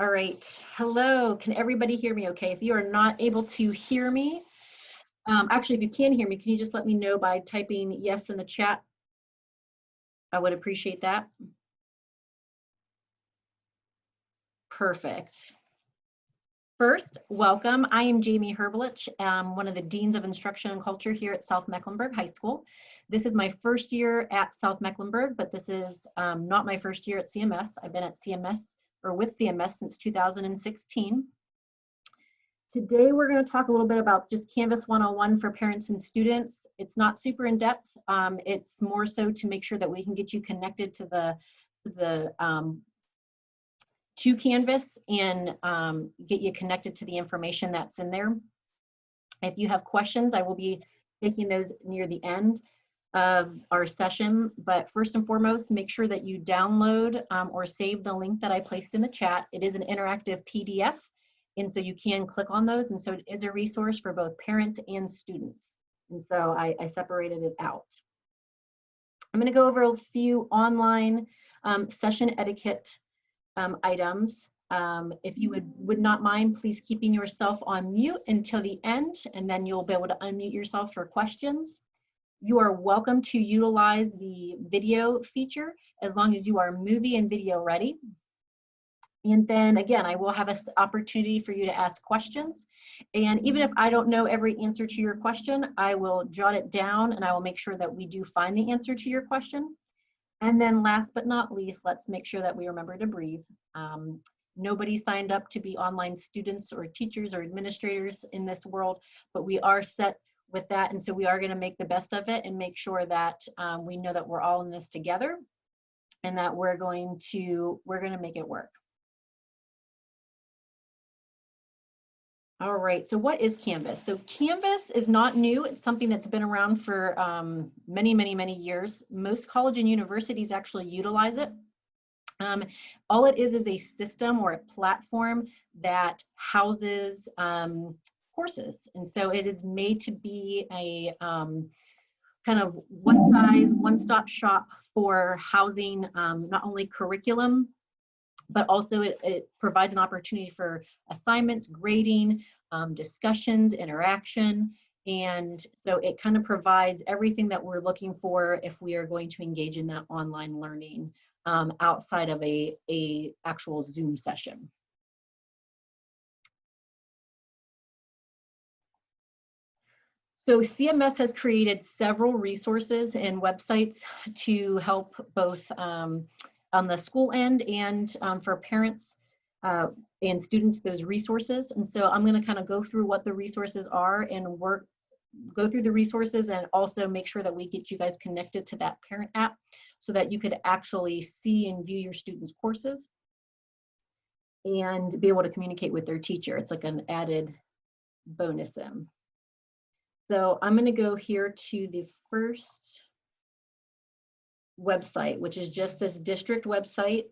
All right. Hello. Can everybody hear me okay? If you are not able to hear me, actually, if you can hear me, can you just let me know by typing yes in the chat? I would appreciate that. Perfect. First, welcome. I am Jamie Herbelich, one of the Deans of Instruction and Culture here at South Mecklenburg High School. This is my first year at South Mecklenburg, but this is not my first year at CMS. I've been at CMS or with CMS since 2016. Today, we're going to talk a little bit about just Canvas 101 for parents and students. It's not super in depth. It's more so to make sure that we can get you connected to to Canvas and get you connected to the information that's in there. If you have questions, I will be taking those near the end of our session. But first and foremost, make sure that you download or save the link that I placed in the chat. It is an interactive PDF. And so you can click on those. And so it is a resource for both parents and students. And so I separated it out. I'm going to go over a few online session etiquette items. If you would not mind, please keeping yourself on mute until the end, and then you'll be able to unmute yourself for questions. You are welcome to utilize the video feature as long as you are movie and video ready. And then again, I will have an opportunity for you to ask questions. And even if I don't know every answer to your question, I will jot it down and I will make sure that we do find the answer to your question. And then last but not least, let's make sure that we remember to breathe. Nobody signed up to be online students or teachers or administrators in this world, but we are set with that. And so we are going to make the best of it and make sure that we know that we're all in this together and that we're going to make it work. All right, so what is Canvas? So Canvas is not new. It's something that's been around for many years. Most college and universities actually utilize it. All it is a system or a platform that houses courses. And so it is made to be a kind of one size, one-stop shop for housing not only curriculum, but also it provides an opportunity for assignments, grading, discussions, interaction. And so it kind of provides everything that we're looking for if we are going to engage in that online learning outside of a actual Zoom session. So CMS has created several resources and websites to help both on the school end and for parents and students, those resources. And so I'm going to kind of go through what the resources are and go through the resources and also make sure that we get you guys connected to that parent app so that you could actually see and view your students' courses and be able to communicate with their teacher. It's like an added bonus. So I'm going to go here to the first website, which is just this district website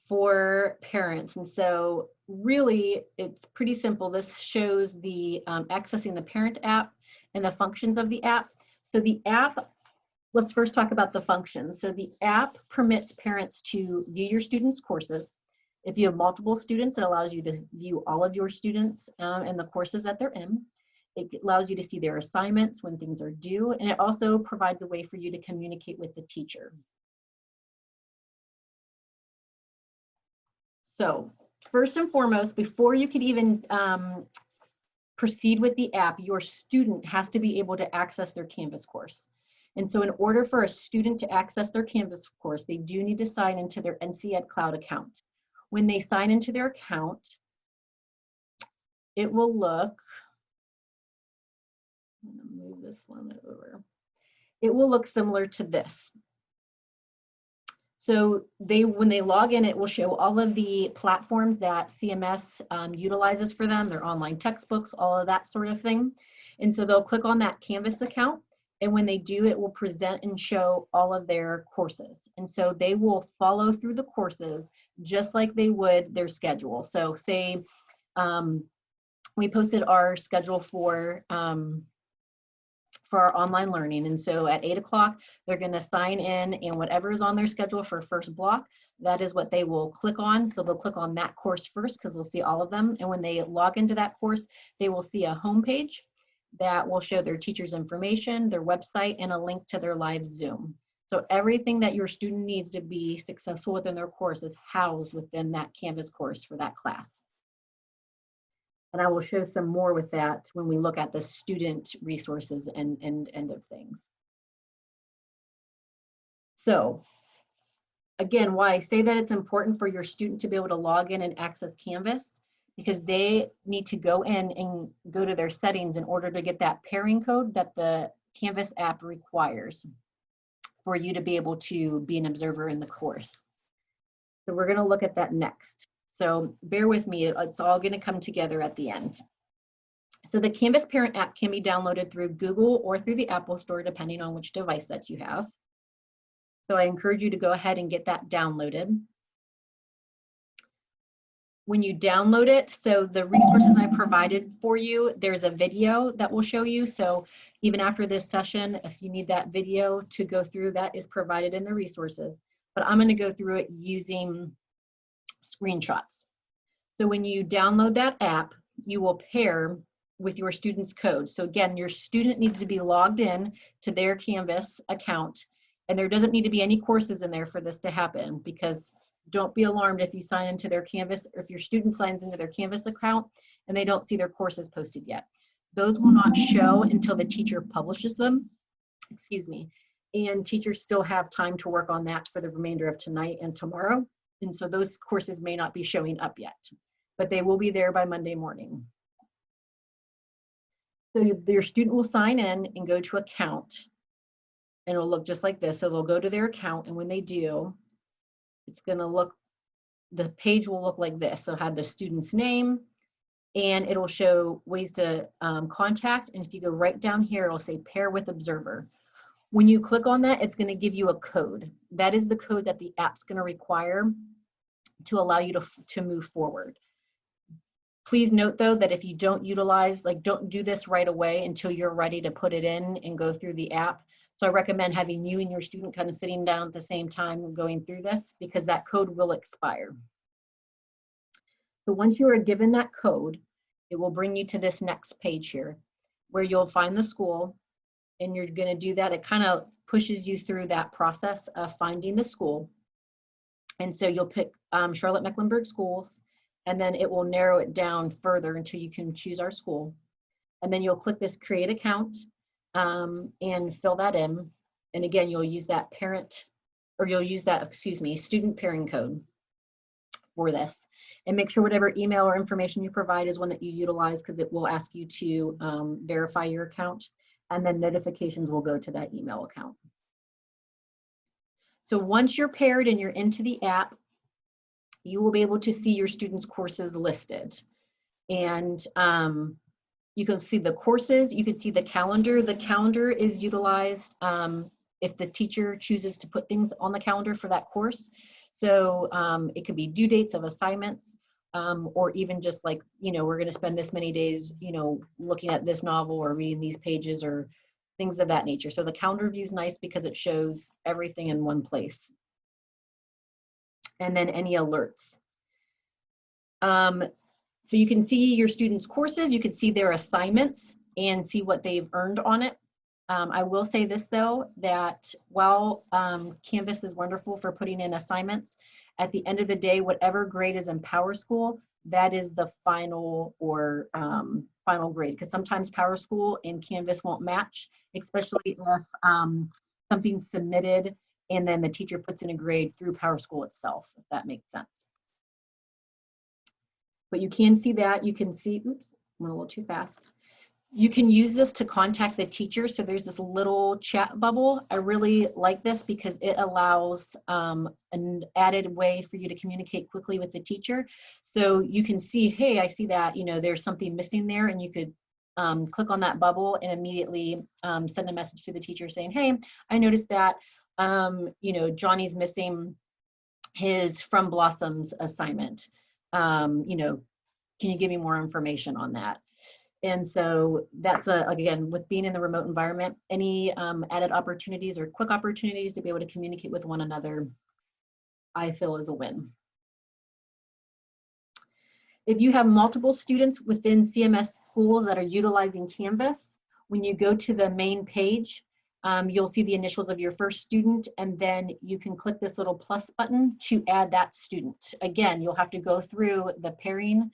for parents. And so really it's pretty simple. This shows the accessing the parent app and the functions of the app. So the app, let's first talk about the functions. So the app permits parents to view your students' courses. If you have multiple students, it allows you to view all of your students and the courses that they're in. It allows you to see their assignments when things are due, and it also provides a way for you to communicate with the teacher. So first and foremost, before you could even proceed with the app, your student has to be able to access their Canvas course. And so in order for a student to access their Canvas course, they do need to sign into their NC Ed Cloud account. When they sign into their account, it will look, I'm going to move this one over. It will look similar to this. So when they log in, it will show all of the platforms that CMS utilizes for them, their online textbooks, all of that sort of thing. And so they'll click on that Canvas account. And when they do, it will present and show all of their courses. And so they will follow through the courses just like they would their schedule. So say we posted our schedule for for our online learning. And so at 8 o'clock, they're going to sign in, and whatever is on their schedule for first block, that is what they will click on. So they'll click on that course first because they'll see all of them. And when they log into that course, they will see a home page that will show their teacher's information, their website, and a link to their live Zoom. So everything that your student needs to be successful within their course is housed within that Canvas course for that class. And I will show some more with that when we look at the student resources and end of things. So again, why I say that it's important for your student to be able to log in and access Canvas, because they need to go in and go to their settings in order to get that pairing code that the Canvas app requires for you to be able to be an observer in the course. So we're going to look at that next. So bear with me, it's all going to come together at the end. So the Canvas Parent app can be downloaded through Google or through the Apple Store, depending on which device that you have. So I encourage you to go ahead and get that downloaded. When you download it, so the resources I provided for you, there's a video that will show you. So even after this session, if you need that video to go through, that is provided in the resources. But I'm going to go through it using screenshots. So when you download that app, you will pair with your student's code. So again, your student needs to be logged in to their Canvas account, and there doesn't need to be any courses in there for this to happen, because don't be alarmed if you sign into their Canvas, or if your student signs into their Canvas account and they don't see their courses posted yet. Those will not show until the teacher publishes them, excuse me, and teachers still have time to work on that for the remainder of tonight and tomorrow. And so those courses may not be showing up yet, but they will be there by Monday morning. So your student will sign in and go to account, and it'll look just like this. So they'll go to their account, and when they do, it's going to look, the page will look like this. So have the student's name, and it'll show ways to contact. And if you go right down here, it'll say pair with observer. When you click on that, it's going to give you a code. That is the code that the app's going to require to allow you to move forward. Please note though that if you don't utilize, don't do this right away until you're ready to put it in and go through the app. So I recommend having you and your student kind of sitting down at the same time and going through this, because that code will expire. So once you are given that code, it will bring you to this next page here where you'll find the school, and you're going to do that. It kind of pushes you through that process of finding the school. And so you'll pick Charlotte Mecklenburg Schools, and then it will narrow it down further until you can choose our school. And then you'll click this create account and fill that in. And again, you'll use that student pairing code for this. And make sure whatever email or information you provide is one that you utilize, because it will ask you to verify your account, and then notifications will go to that email account. So once you're paired and you're into the app, you will be able to see your students' courses listed. And you can see the courses, you can see the calendar. The calendar is utilized if the teacher chooses to put things on the calendar for that course. So it could be due dates of assignments, or even just like, we're going to spend this many days, looking at this novel or reading these pages, or things of that nature. So the calendar view is nice because it shows everything in one place. And then any alerts. So you can see your students' courses, you can see their assignments and see what they've earned on it. I will say this though, that while Canvas is wonderful for putting in assignments, at the end of the day, whatever grade is in PowerSchool, that is the final or final grade, because sometimes PowerSchool and Canvas won't match, especially if something's submitted and then the teacher puts in a grade through PowerSchool itself, if that makes sense. But you can see that, you can see, oops, I went a little too fast. You can use this to contact the teacher. So there's this little chat bubble. I really like this because it allows an added way for you to communicate quickly with the teacher. So you can see, hey, I see that, there's something missing there, and you could click on that bubble and immediately send a message to the teacher saying, hey, I noticed that, Johnny's missing his From Blossoms assignment. Can you give me more information on that? And so that's like, again, with being in the remote environment, any added opportunities or quick opportunities to be able to communicate with one another, I feel is a win. If you have multiple students within CMS schools that are utilizing Canvas, when you go to the main page, you'll see the initials of your first student, and then you can click this little plus button to add that student. Again, you'll have to go through the pairing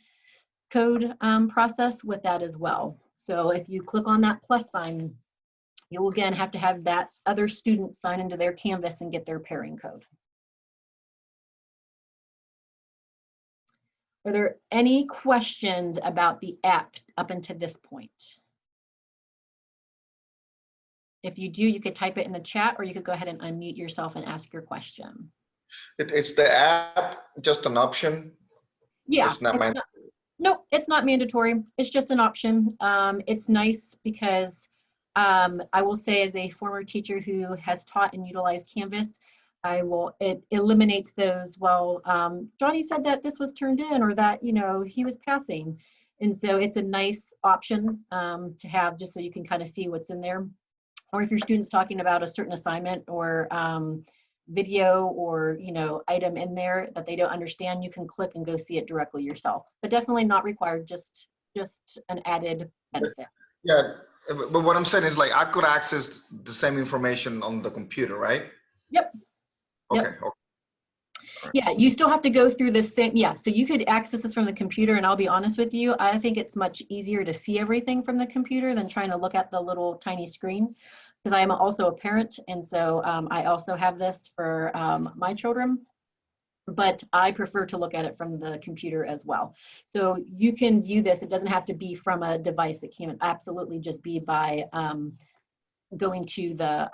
code process with that as well. So if you click on that plus sign, you will again have to have that other student sign into their Canvas and get their pairing code. Are there any questions about the app up until this point? If you do, you could type it in the chat, or you could go ahead and unmute yourself and ask your question. It's the app just an option? Yeah, it's not no, it's not mandatory. It's just an option. It's nice because I will say, as a former teacher who has taught and utilized Canvas, it eliminates those, well, Johnny said that this was turned in, or that, you know, he was passing. And so it's a nice option to have, just so you can kind of see what's in there. Or if your student's talking about a certain assignment or video or, you know, item in there that they don't understand, you can click and go see it directly yourself. But definitely not required, just an added benefit. Yeah, but what I'm saying is, like, I could access the same information on the computer, right? Yep. Okay. Yep. Okay. Yeah, you still have to go through the same, yeah, so you could access this from the computer, and I'll be honest with you, I think it's much easier to see everything from the computer than trying to look at the little tiny screen, because I am also a parent, and so I also have this for my children, but I prefer to look at it from the computer as well. So you can view this, it doesn't have to be from a device, it can absolutely just be by going to the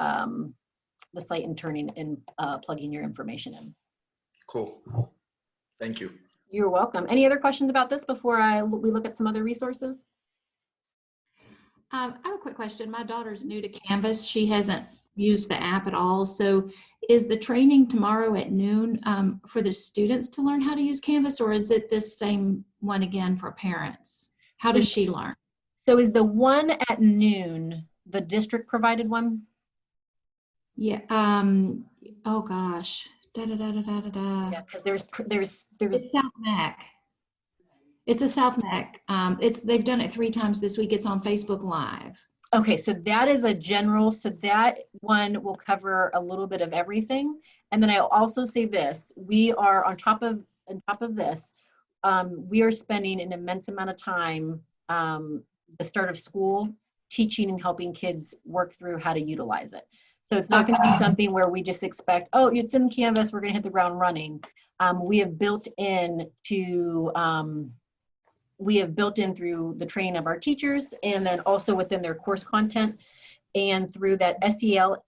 site and turning and plugging your information in. Cool. Thank you. You're welcome. Any other questions about this before we look at some other resources? I have a quick question. My daughter's new to Canvas. She hasn't used the app at all. So is the training tomorrow at noon for the students to learn how to use Canvas, or is it this same one again for parents? How does she learn? So is the one at noon the district provided one? Yeah. Oh gosh. Yeah, because there's It's South Mac. It's a South Mac. They've done it 3 times this week. It's on Facebook Live. Okay, so that is a general, so that one will cover a little bit of everything. And then I'll also say this, we are on top of this, we are spending an immense amount of time, the start of school, teaching and helping kids work through how to utilize it. So it's not going to be something where we just expect, oh, it's in Canvas, we're going to hit the ground running. We have built in through the training of our teachers, and then also within their course content, and through that SEL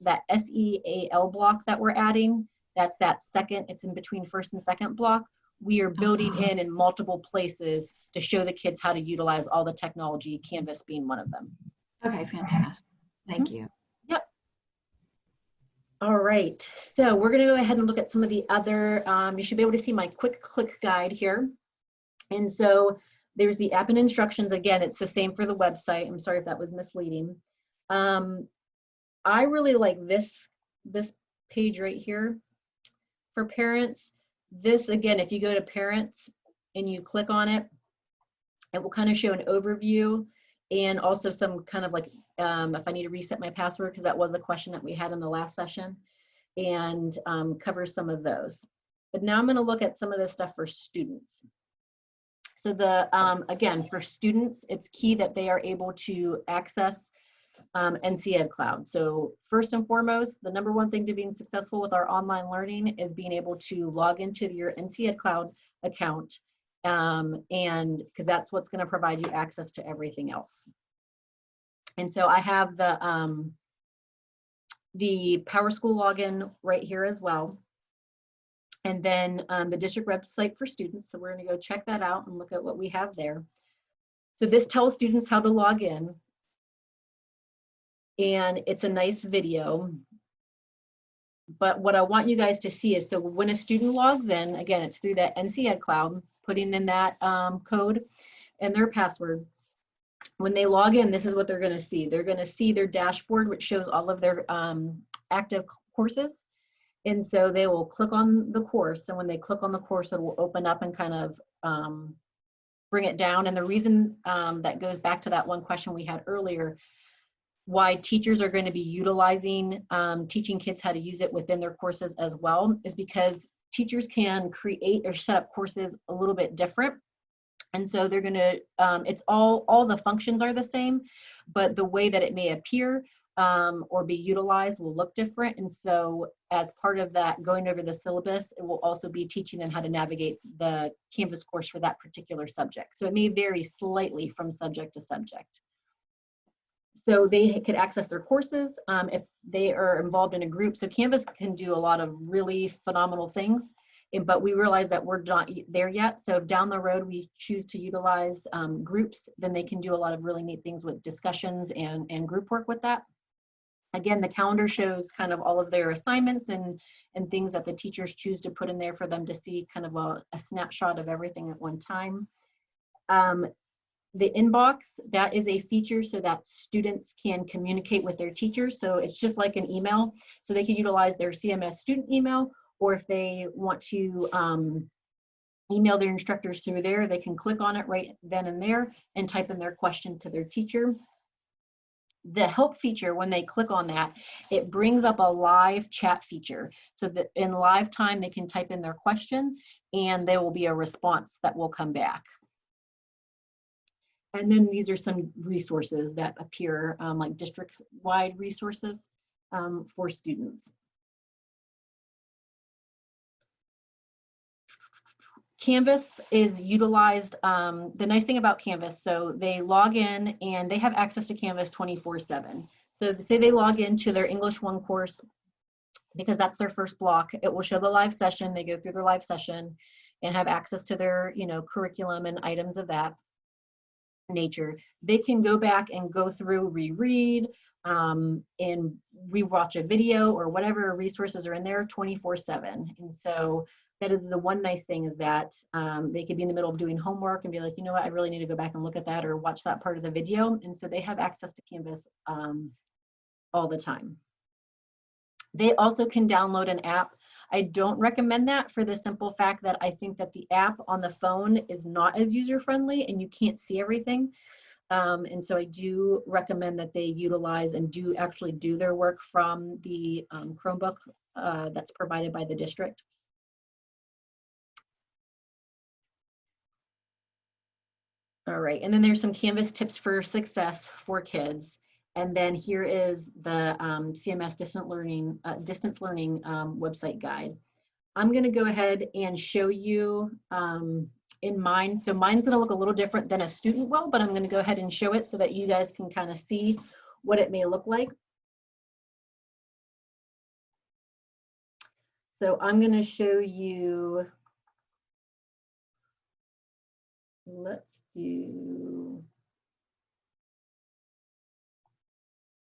block that we're adding. That's that second, it's in between first and second block. We are building in multiple places to show the kids how to utilize all the technology, Canvas being one of them. Okay, fantastic. Thank you. Yep. All right, so we're gonna go ahead and look at some of the other, you should be able to see my quick click guide here. And so there's the app and instructions. Again, it's the same for the website. I'm sorry if that was misleading. I really like this page right here for parents. This, again, if you go to parents and you click on it, it will kind of show an overview and also some kind of like, if I need to reset my password, because that was a question that we had in the last session, and cover some of those. But now I'm going to look at some of this stuff for students. So again, for students, it's key that they are able to access NC Cloud. So first and foremost, the number one thing to being successful with our online learning is being able to log into your NC Cloud account, and because that's what's going to provide you access to everything else. And so I have the PowerSchool login right here as well. And then the district website for students. So we're going to go check that out and look at what we have there. So this tells students how to log in. And it's a nice video. But what I want you guys to see is, so when a student logs in, again, it's through that NC Cloud, putting in that code and their password. When they log in, this is what they're going to see. They're going to see their dashboard, which shows all of their active courses. And so they will click on the course. And when they click on the course, it will open up and kind of bring it down. And the reason that goes back to that one question we had earlier, why teachers are going to be utilizing teaching kids how to use it within their courses as well, is because teachers can create or set up courses a little bit different. And so they're going to, it's all the functions are the same, but the way that it may appear or be utilized will look different. And so as part of that, going over the syllabus, it will also be teaching them how to navigate the Canvas course for that particular subject. So it may vary slightly from subject to subject. So they could access their courses if they are involved in a group. So Canvas can do a lot of really phenomenal things, but we realize that we're not there yet. So if down the road we choose to utilize groups, then they can do a lot of really neat things with discussions and group work with that. Again, the calendar shows kind of all of their assignments and things that the teachers choose to put in there for them to see kind of a snapshot of everything at one time. The inbox, that is a feature so that students can communicate with their teachers. So it's just like an email. So they can utilize their CMS student email, or if they want to email their instructors through there, they can click on it right then and there and type in their question to their teacher. The help feature, when they click on that, it brings up a live chat feature. So that in live time, they can type in their question and there will be a response that will come back. And then these are some resources that appear like district-wide resources for students. Canvas is utilized, the nice thing about Canvas, so they log in and they have access to Canvas 24/7. So say they log into their English 1 course, because that's their first block, it will show the live session, they go through their live session and have access to their, curriculum and items of that nature. They can go back and go through, reread, and rewatch a video or whatever resources are in there 24/7. And so that is the one nice thing, is that they could be in the middle of doing homework and be like, you know what, I really need to go back and look at that or watch that part of the video. And so they have access to Canvas all the time. They also can download an app. I don't recommend that for the simple fact that I think that the app on the phone is not as user-friendly and you can't see everything. And so I do recommend that they utilize and actually do their work from the Chromebook that's provided by the district. All right, and then there's some Canvas tips for success for kids. And then here is the CMS distance learning website guide. I'm gonna go ahead and show you in mine. So mine's gonna look a little different than a student will, but I'm gonna go ahead and show it so that you guys can kind of see what it may look like. So I'm gonna show you,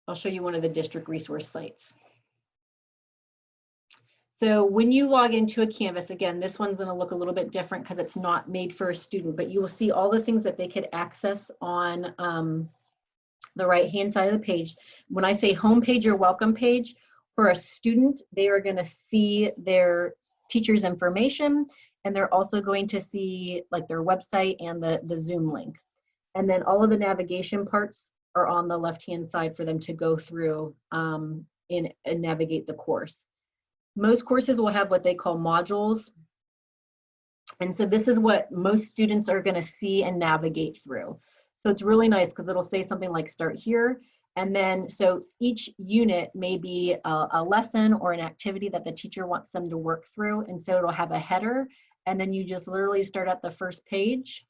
I'll show you one of the district resource sites. So when you log into a Canvas, again, this one's gonna look a little bit different because it's not made for a student, but you will see all the things that they could access on the right-hand side of the page. When I say home page or welcome page, for a student, they are gonna see their teacher's information, and they're also going to see like their website and the Zoom link. And then all of the navigation parts are on the left-hand side for them to go through and navigate the course. Most courses will have what they call modules. And so this is what most students are gonna see and navigate through. So it's really nice because it'll say something like start here. And then, so each unit may be a lesson or an activity that the teacher wants them to work through. And so it'll have a header, and then you just literally start at the first page.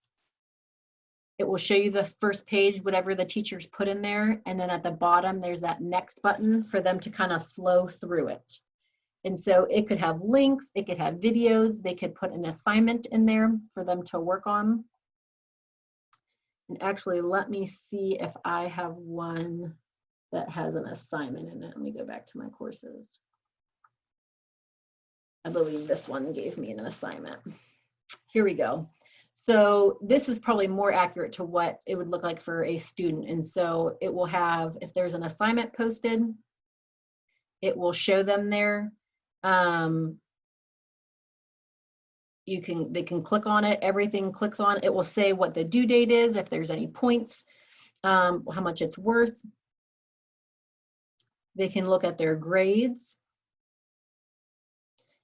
It will show you the first page, whatever the teachers put in there. And then at the bottom, there's that next button for them to kind of flow through it. And so it could have links, it could have videos, they could put an assignment in there for them to work on. And actually, let me see if I have one that has an assignment in it. Let me go back to my courses. I believe this one gave me an assignment. Here we go. So this is probably more accurate to what it would look like for a student. And so it will have, if there's an assignment posted, it will show them there. They can click on it, everything clicks on, it will say what the due date is, if there's any points, how much it's worth. They can look at their grades.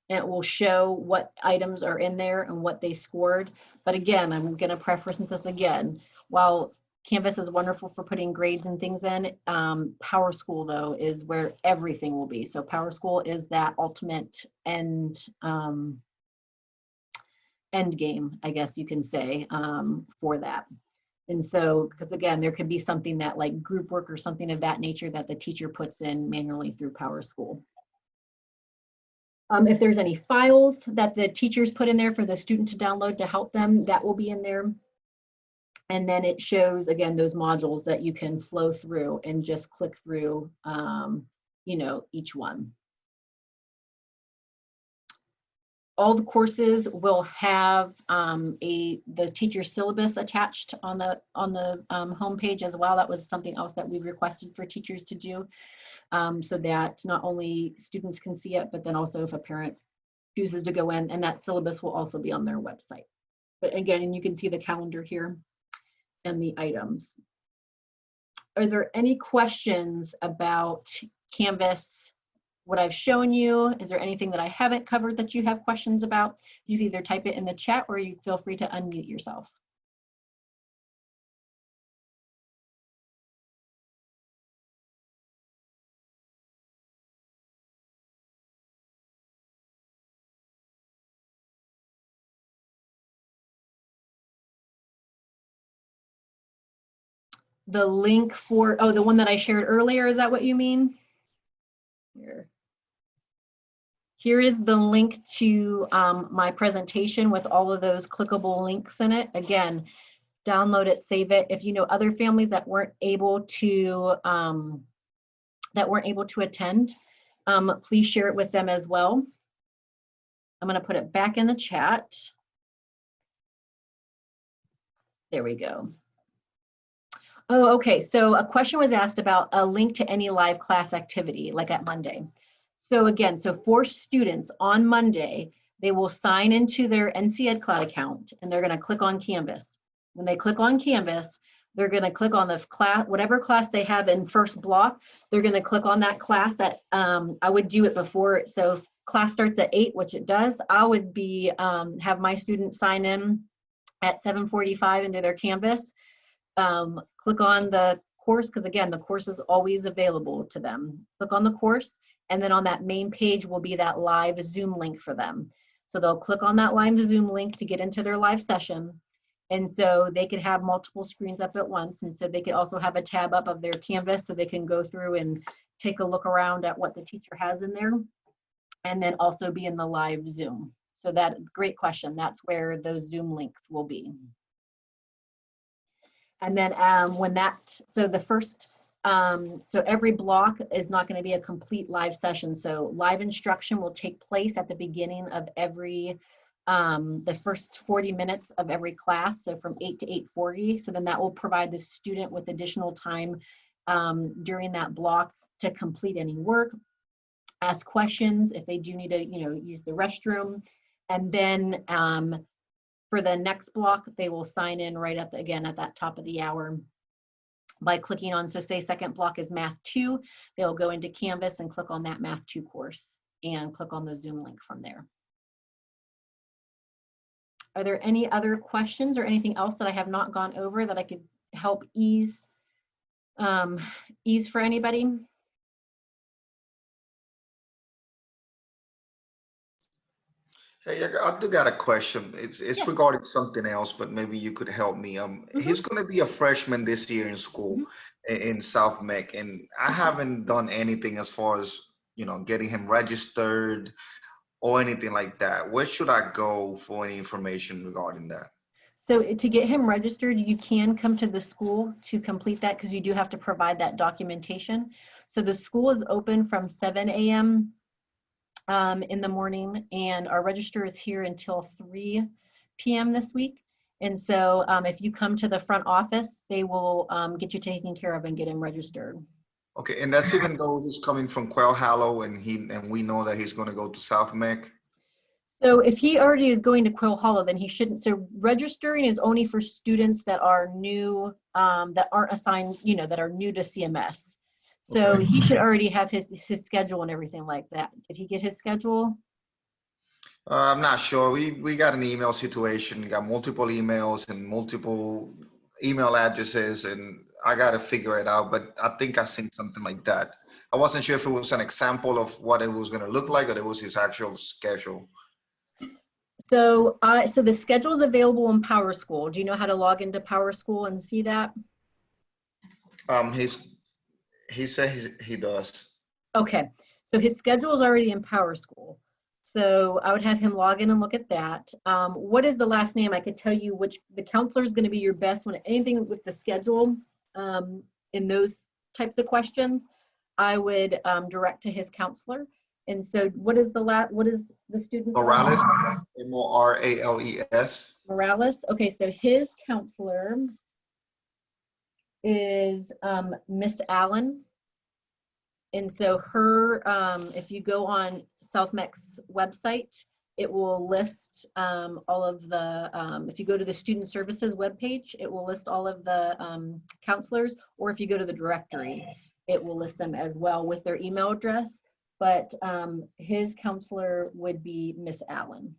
And it will show what items are in there and what they scored. But again, I'm going to preference this again. While Canvas is wonderful for putting grades and things in, PowerSchool though is where everything will be. So PowerSchool is that ultimate end game, I guess you can say, for that. And so, because again, there could be something that like group work or something of that nature that the teacher puts in manually through PowerSchool. If there's any files that the teachers put in there for the student to download to help them, that will be in there. And then it shows, again, those modules that you can flow through and just click through, you know, each one. All the courses will have the teacher syllabus attached on the homepage as well. That was something else that we requested for teachers to do. So that not only students can see it, but then also if a parent chooses to go in, and that syllabus will also be on their website. But again, and you can see the calendar here and the items. Are there any questions about Canvas, what I've shown you? Is there anything that I haven't covered that you have questions about? You can either type it in the chat or you feel free to unmute yourself. The link for, oh, the one that I shared earlier, is that what you mean? Here is the link to my presentation with all of those clickable links in it. Again, download it, save it. If you know other families that weren't able to attend, please share it with them as well. I'm going to put it back in the chat. There we go. Oh, okay. So a question was asked about a link to any live class activity, like at Monday. So again, so for students on Monday, they will sign into their NC Ed Cloud account and they're going to click on Canvas. When they click on Canvas, they're going to click on the class, whatever class they have in first block, they're going to click on that class. That I would do it before. So if class starts at 8, which it does, I would be have my students sign in at 7:45 into their Canvas. Click on the course, because again, the course is always available to them. Click on the course, and then on that main page will be that live Zoom link for them. So they'll click on that live Zoom link to get into their live session. And so they could have multiple screens up at once. And so they could also have a tab up of their Canvas so they can go through and take a look around at what the teacher has in there. And then also be in the live Zoom. So that, great question. That's where those Zoom links will be. And then when that, so the first, so every block is not going to be a complete live session. So live instruction will take place at the beginning of every, the first 40 minutes of every class. So from 8 to 8:40. So then that will provide the student with additional time during that block to complete any work, ask questions if they do need to, you know, use the restroom. And then for the next block, they will sign in right at the, again, at that top of the hour by clicking on, so say second block is Math 2, they'll go into Canvas and click on that Math 2 course and click on the Zoom link from there. Are there any other questions or anything else that I have not gone over that I could help ease for anybody? Hey, I do got a question. It's Yeah. regarding something else, but maybe you could help me. He's going to be a freshman this year in school in South Meck, and I haven't done anything as far as, you know, getting him registered or anything like that. Where should I go for any information regarding that? So to get him registered, you can come to the school to complete that because you do have to provide that documentation. So the school is open from 7 a.m. In the morning, and our register is here until 3 p.m. this week. And so if you come to the front office, they will get you taken care of and get him registered. Okay, and that's even though he's coming from Quail Hollow and we know that he's going to go to South Mech. So if he already is going to Quail Hollow, then he shouldn't. So registering is only for students that are new, that aren't assigned, that are new to CMS. So Okay. he should already have his schedule and everything like that. Did he get his schedule? I'm not sure. We got an email situation. We got multiple emails and multiple email addresses, and I got to figure it out. But I think I seen something like that. I wasn't sure if it was an example of what it was going to look like, or it was his actual schedule. So so the schedule is available in Power School. Do you know how to log into Power School and see that? He said he does. Okay, so his schedule is already in Power School. So I would have him log in and look at that. What is the last name? I could tell you which the counselor is going to be your best when anything with the schedule in those types of questions. I would direct to his counselor. And so, what is the student's Morales, Morales. Morales. Okay, so his counselor is Miss Allen. And so if you go on South Mech's website, it will list all of the, if you go to the student services webpage, it will list all of the counselors, or if you go to the directory, it will list them as well with their email address. But his counselor would be Miss Allen.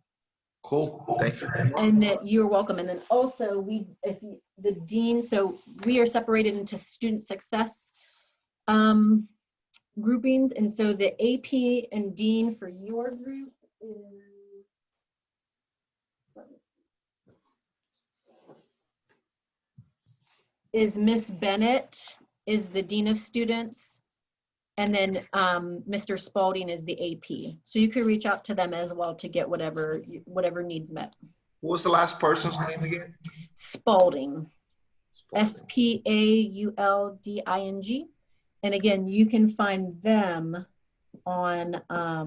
Cool, thank you. And that you're welcome. And then also the dean, so we are separated into student success groupings, and so the AP and dean for your group is Miss Bennett, is the dean of students, and then Mr. Spalding is the AP. So you could reach out to them as well to get whatever needs met. What was the last person's name again? Spalding, Spaulding. And again, you can find them on, I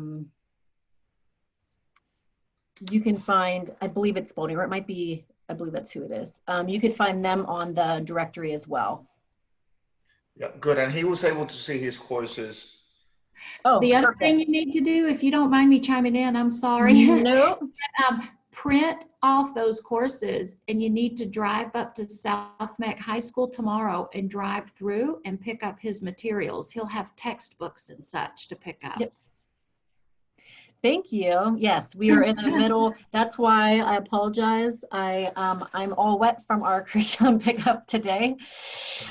believe it's Spalding, or it might be, I believe that's who it is. You could find them on the directory as well. Yeah, good. And he was able to see his courses. Oh, The other thing you need to do, if you don't mind me chiming in, I'm sorry. No. Print off those courses, and you need to drive up to South Mech High School tomorrow and drive through and pick up his materials. He'll have textbooks and such to pick up. Yep. Thank you. Yes, we are in the middle. That's why I apologize. I'm all wet from our curriculum pickup today.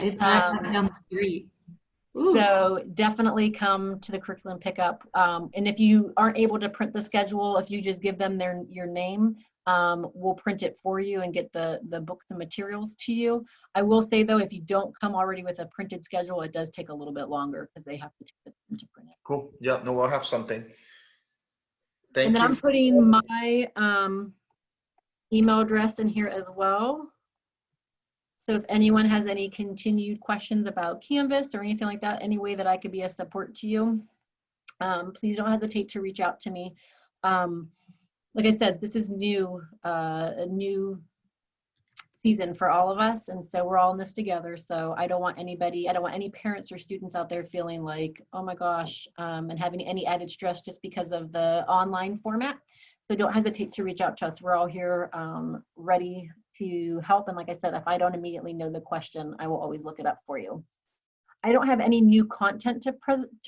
It's right down the street. So definitely come to the curriculum pickup. And if you aren't able to print the schedule, if you just give them your name, we'll print it for you and get the books and materials to you. I will say though, if you don't come already with a printed schedule, it does take a little bit longer because they have to take the time to print it. Cool. Yeah, no, I'll have something. Thank you. And then I'm putting my email address in here as well. So if anyone has any continued questions about Canvas or anything like that, any way that I could be a support to you, please don't hesitate to reach out to me. Like I said, this is a new season for all of us, and so we're all in this together. So I don't want any parents or students out there feeling like, oh my gosh, and having any added stress just because of the online format. So don't hesitate to reach out to us. We're all here ready to help. And like I said, if I don't immediately know the question, I will always look it up for you. I don't have any new content to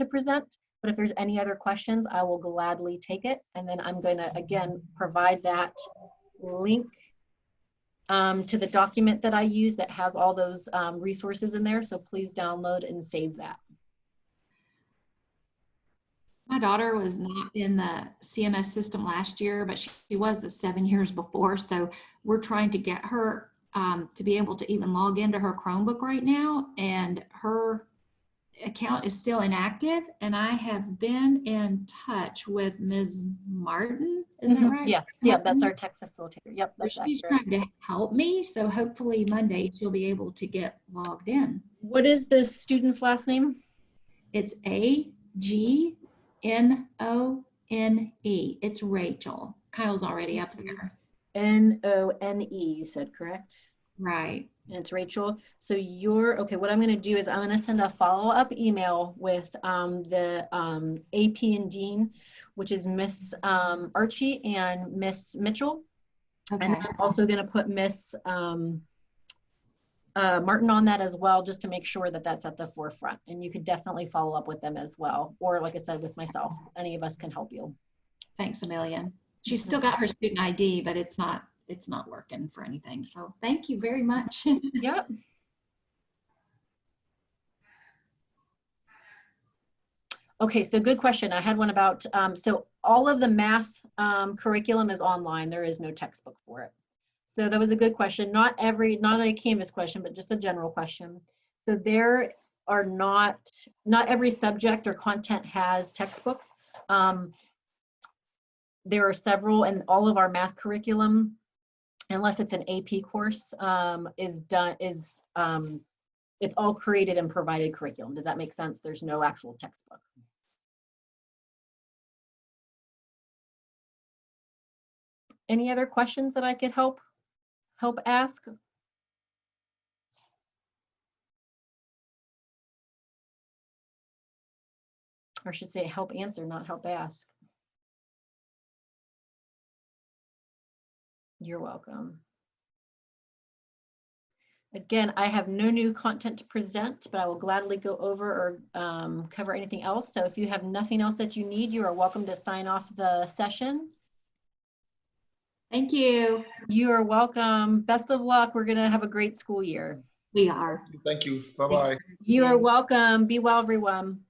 present, but if there's any other questions, I will gladly take it. And then I'm going to, again, provide that link to the document that I use that has all those resources in there. So please download and save that. My daughter was not in the CMS system last year, but she was the 7 years before. So we're trying to get her to be able to even log into her Chromebook right now. And her account is still inactive. And I have been in touch with Ms. Martin. Is that right? Yeah, yeah, that's our tech facilitator. Yep, that's she's trying to help me. So hopefully Monday she'll be able to get logged in. What is the student's last name? It's AGNONE. It's Rachel. Kyle's already up there. N-O-N-E, you said, correct? Right. And it's Rachel. So okay, what I'm going to do is I'm going to send a follow-up email with the AP and Dean, which is Miss Archie and Miss Mitchell. Okay. And I'm also going to put Miss Martin on that as well, just to make sure that that's at the forefront. And you could definitely follow up with them as well. Or like I said, with myself, any of us can help you. Thanks a million. She's still got her student ID, but it's not working for anything. So thank you very much. Yep. Okay, so good question. I had one about, so all of the math curriculum is online. There is no textbook for it. So that was a good question. Not a Canvas question, but just a general question. So there are not every subject or content has textbooks. There are several, and all of our math curriculum, unless it's an AP course, it's all created and provided curriculum. Does that make sense? There's no actual textbook. Any other questions that I could help ask? Or I should say help answer, not help ask. You're welcome. Again, I have no new content to present, but I will gladly go over or cover anything else. So if you have nothing else that you need, you are welcome to sign off the session. Thank you. You are welcome. Best of luck. We're going to have a great school year. We are. Thank you. Bye-bye. You are welcome. Be well, everyone.